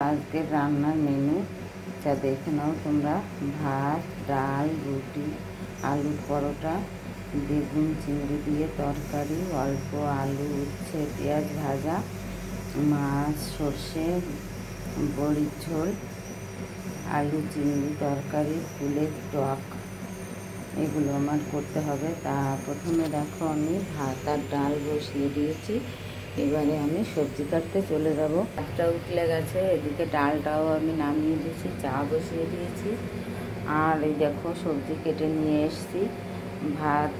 আজকের রান্নার মেনু যা দেখে নাও তোমরা। ভাত, ডাল, রুটি, আলুর পরোটা, বেগুন চিংড়ি দিয়ে তরকারি, অল্প আলু, উচ্ছে, পেঁয়াজ ভাজা, মাছ, সর্ষে, বড়ির ঝোল, আলু চিংড়ি তরকারি, ফুলের টক। এগুলো আমার করতে হবে। তা প্রথমে দেখো আমি ভাত আর ডাল বসিয়ে দিয়েছি। এবারে আমি সবজি কাটতে চলে যাব। ভাতটা উঠলে গেছে, এদিকে ডালটাও আমি নামিয়ে দিয়েছি, চা বসিয়ে দিয়েছি। আর এই দেখো সবজি কেটে নিয়ে এসেছি, ভাত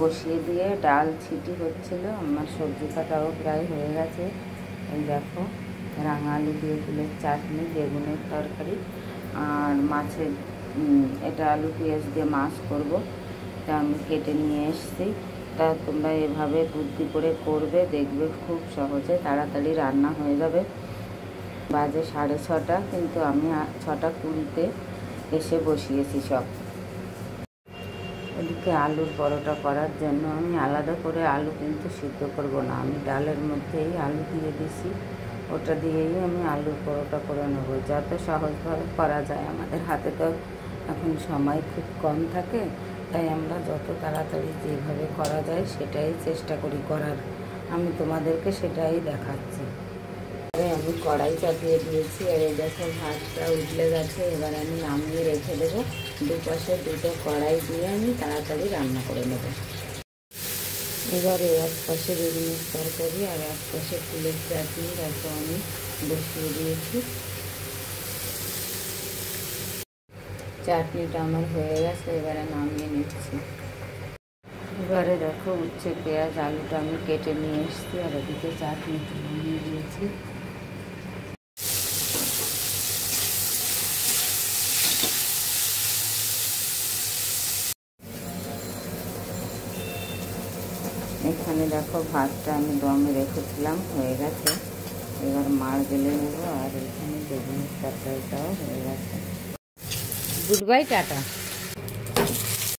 বসিয়ে দিয়ে ডাল ছিটি হচ্ছিল। আমার সবজি কাটাও প্রায় হয়ে গেছে। এই দেখো রাঙা আলু দিয়ে ফুলের চাটনি, বেগুনের তরকারি আর মাছের এটা আলু পেঁয়াজ দিয়ে মাছ করব। তা আমি কেটে নিয়ে এসেছি। তা তোমরা এভাবে বুদ্ধি করে করবে, দেখবে খুব সহজে তাড়াতাড়ি রান্না হয়ে যাবে। বাজে 6:30, কিন্তু আমি 6:20 এসে বসিয়েছি সব। এদিকে আলুর পরোটা করার জন্য আমি আলাদা করে আলু কিন্তু সিদ্ধ করব না, আমি ডালের মধ্যেই আলু দিয়ে দিছি। ওটা দিয়েই আমি আলুর পরোটা করে নেব, যাতে সহজভাবে করা যায়। আমাদের হাতে তো এখন সময় খুব কম থাকে, তাই আমরা যত তাড়াতাড়ি যেভাবে করা যায় সেটাই চেষ্টা করি করার। আমি তোমাদেরকে সেটাই দেখাচ্ছি। আমি কড়াই চাপিয়ে দিয়েছি, আর এই দেখো ভাতটা উঠলে গেছে। এবার আমি নামিয়ে রেখে দেবো। দুপাশে দুটো কড়াই দিয়ে আমি তাড়াতাড়ি রান্না করে নেব। এবারে এক পাশে বেগুনের তরকারি আর এক পাশে ফুলের চাটনি দেখো আমি বসিয়ে দিয়েছি। চাটনিটা আমার হয়ে গেছে, এবারে নামিয়ে নিচ্ছি। এবারে দেখো উচ্ছে পেঁয়াজ আলুটা আমি কেটে নিয়ে এসেছি, আর ওদিকে চাটনিটা নামিয়ে দিয়েছি। এখানে দেখো ভাতটা আমি দমে রেখেছিলাম, হয়ে গেছে। এবার মার গেলে নেবো। আর এখানে বেগুনের তরকারিটাও হয়ে গেছে। Good bye, tata.